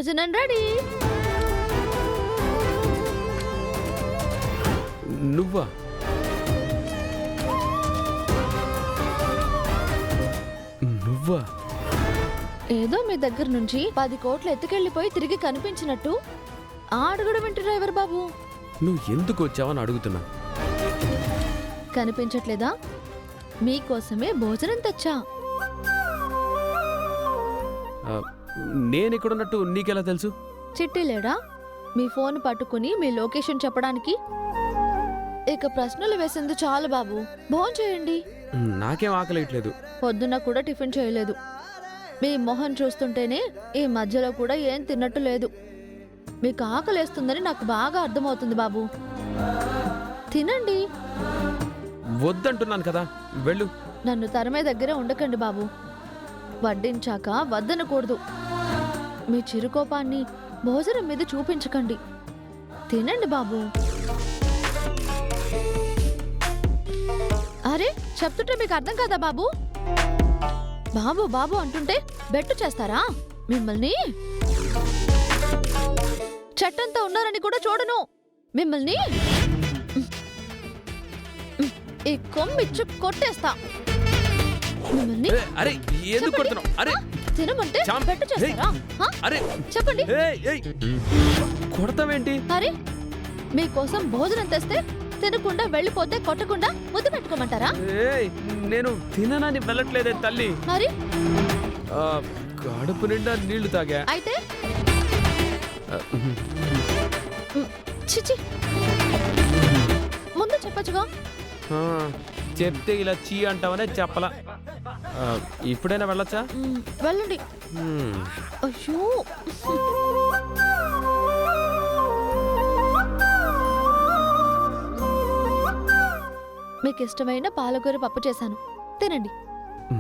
భోజనం రెడీ. నువ్వా? నువ్వా? ఏదో మీ దగ్గర నుంచి 10 కోట్లు ఎత్తుకెళ్ళిపోయి తిరిగి కనిపించినట్టు అడుగుడు వింటు డ్రైవర్ బాబు. నువ్వు ఎందుకు వచ్చావని అడుగుతున్నా. కనిపించట్లేదా? మీకోసమే భోజనం తెచ్చా. నేనిక్కడున్నట్టు నీకెలా తెలుసు? చిట్టి లేడా మీ ఫోన్ పట్టుకుని మీ లొకేషన్ చెప్పడానికి? ఇక ప్రశ్నలు వేసింది చాలు బాబు, భోంచేయండి. నాకేం ఆకలేయట్లేదు. పొద్దున్న కూడా టిఫిన్ చేయలేదు. మీ మొహం చూస్తుంటేనే ఈ మధ్యలో కూడా ఏం తిన్నట్టు లేదు. మీకు ఆకలేస్తుందని నాకు బాగా అర్థమవుతుంది బాబు. తినండి. వద్దంటున్నాను కదా, వెళ్ళు. నన్ను తరమే దగ్గరే ఉండకండి బాబు. వడ్డించాక వద్దనకూడదు. మీ చిరుకోపాన్ని భోజనం మీద చూపించకండి. తినండి బాబు. అరే, చెప్తుంటే మీకు అర్థం కదా బాబు? బాబు బాబు అంటుంటే బెట్టు చేస్తారా? మిమ్మల్ని చెట్టంతా ఉన్నారని కూడా చూడను. మిమ్మల్ని ఈ కొమ్మిచ్చు కొట్టేస్తా. మిమ్మల్ని అరే ఎందుకు కొడుతున్నావ్? అరే తినమంటే బెట్టు చేస్తారా? అరే చెప్పండి. కొడతావేంటి? అరే, మీకోసం భోజనం తెస్తే తినకుండా వెళ్ళిపోతే కొట్టకుండా ముద్దు పెట్టుకోమంటారా? నేను తిననని వెళ్ళట్లేదే తల్లి. మరి కడుపు నిండా నీళ్లు తాగా. అయితే చిచి, ముందు చెప్పచ్చుగా. చెప్తే ఇలా చీ అంటావనే చెప్పలా. ఇప్పుడైనా వెళ్ళొచ్చా? వెళ్ళండి. అయ్యో, మీకు ఇష్టమైన పాలకూర పప్పు చేశాను, తినండి.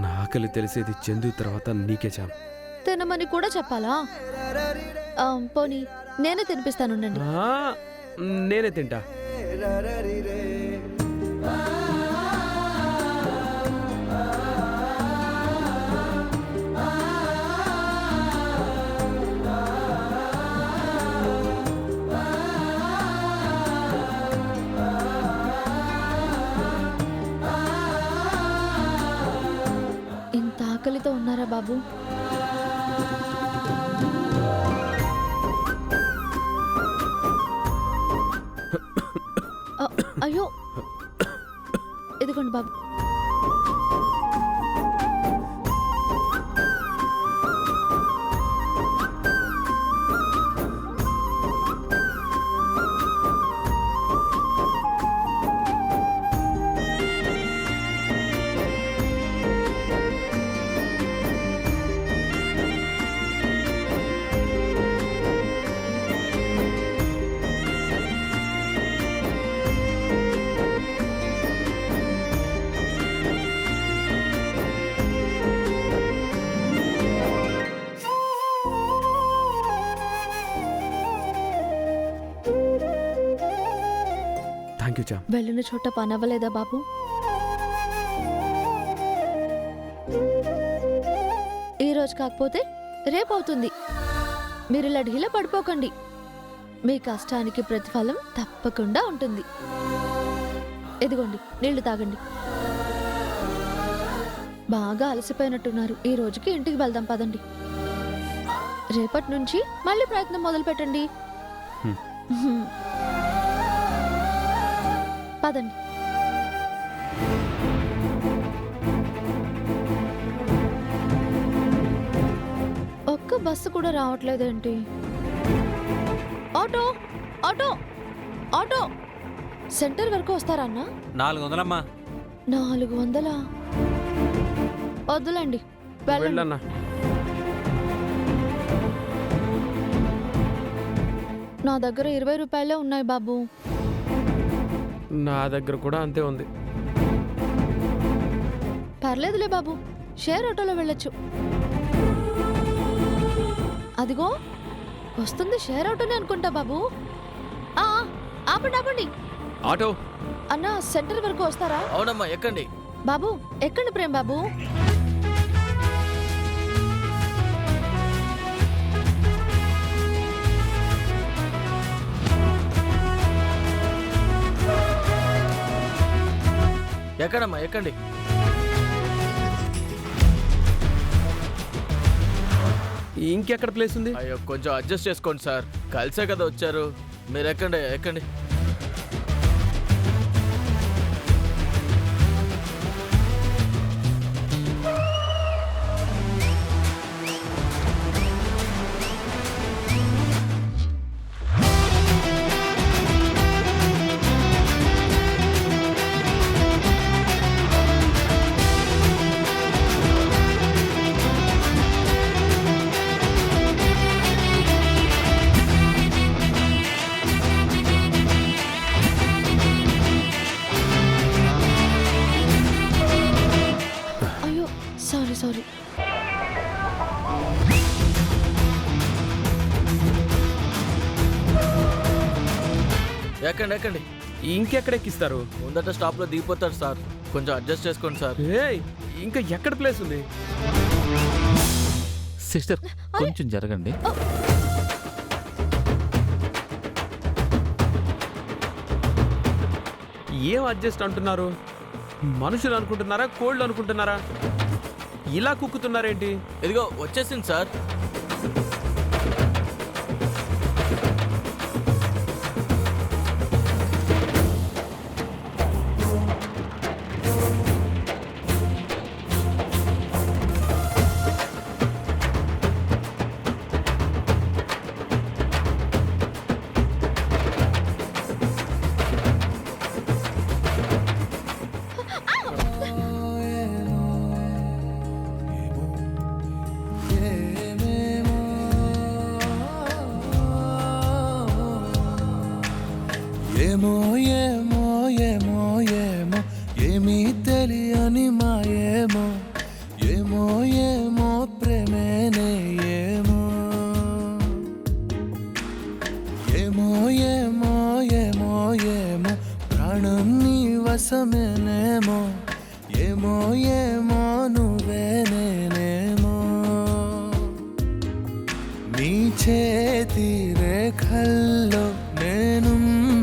నాకలి తెలిసేది చందు తర్వాత నీకే చాలు. తినమని కూడా చెప్పాలా? పోనీ నేనే తినిపిస్తానుండండి. నేనే తింటా. ఇంత ఆకలితో ఉన్నారా బాబు? అయ్యో, ఇదిగోండి బాబు. వెళ్ళిన చోట పనవ్వలేదా బాబు? ఈ రోజు కాకపోతే రేపవుతుంది. మీరు ఇలా ఢీలా పడిపోకండి. మీ కష్టానికి ప్రతిఫలం తప్పకుండా ఉంటుంది. ఇదిగోండి, నీళ్లు తాగండి. బాగా అలసిపోయినట్టున్నారు. ఈ రోజుకి ఇంటికి వెళ్దాం పదండి. రేపటి నుంచి మళ్ళీ ప్రయత్నం మొదలు పెట్టండి. పదండి. ఒక్క బస్సు కూడా రావట్లేదేంటి? ఆటో ఆటో ఆటో, సెంటర్ వరకు వస్తారా అన్న? 400 400? వద్దులండి, వెళ్ళండి. నా దగ్గర 20 రూపాయలే ఉన్నాయి బాబు. నా దగ్గర కూడా అంతే ఉంది. పర్లేదులే బాబు, షేర్ ఆటోలో వెళ్ళొచ్చు. అదిగో వస్తుంది షేర్ ఆటోనే అనుకుంటా బాబు. ఆపండి ఆపండి. ఆటో అన్న, సెంటర్ వరకు వస్తారా? అవునమ్మా, ఎక్కండి. బాబు ఎక్కండి ప్రేమ్ బాబు. ఎక్కడమ్మా ఎక్కండి. ఇంకెక్కడ ప్లేస్ ఉంది? అయ్యో కొంచెం అడ్జస్ట్ చేసుకోండి సార్, కలిసే కదా వచ్చారు. మీరు ఎక్కండి ఎక్కండి. అయ్యో సారీ సారీ. ఎక్కండి ఎక్కండి. ఇంకెక్కడ ఎక్కిస్తారు? ముందట స్టాప్లో దిగిపోతారు సార్, కొంచెం అడ్జస్ట్ చేసుకోండి సార్. ఏయ్, ఇంకా ఎక్కడ ప్లేస్ ఉంది? సిస్టర్ కొంచెం జరగండి. ఏం అడ్జస్ట్ అంటున్నారు? మనుషులు అనుకుంటున్నారా, కోళ్ళు అనుకుంటున్నారా? ఇలా కుక్కుతున్నారేంటి? ఇదిగో వచ్చేసింది సార్. ఏమో ఏమో ఏమో ఏమో ఏమీ తెలియని మాయేమో, ఏమో ఏమో ప్రేమేనే ఏమో, ఏమో ఏమో ఏమో ఏమో ప్రాణం నీ వశమేనేమో, ఏమో ఏమో నువ్వే నేనేమో, నీ చేతి రేఖల్లో నేనున్నానేమో,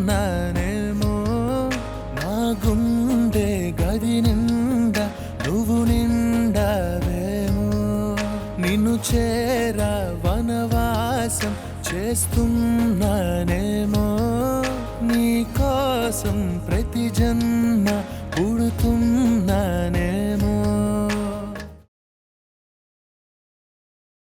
నా గుండె గది నిండా నువ్వు నిండావేమో, నిన్ను చేరా వనవాసం చేస్తున్నానేమో, నీ కోసం ప్రతి జన్మ పుడుతున్నానేమో.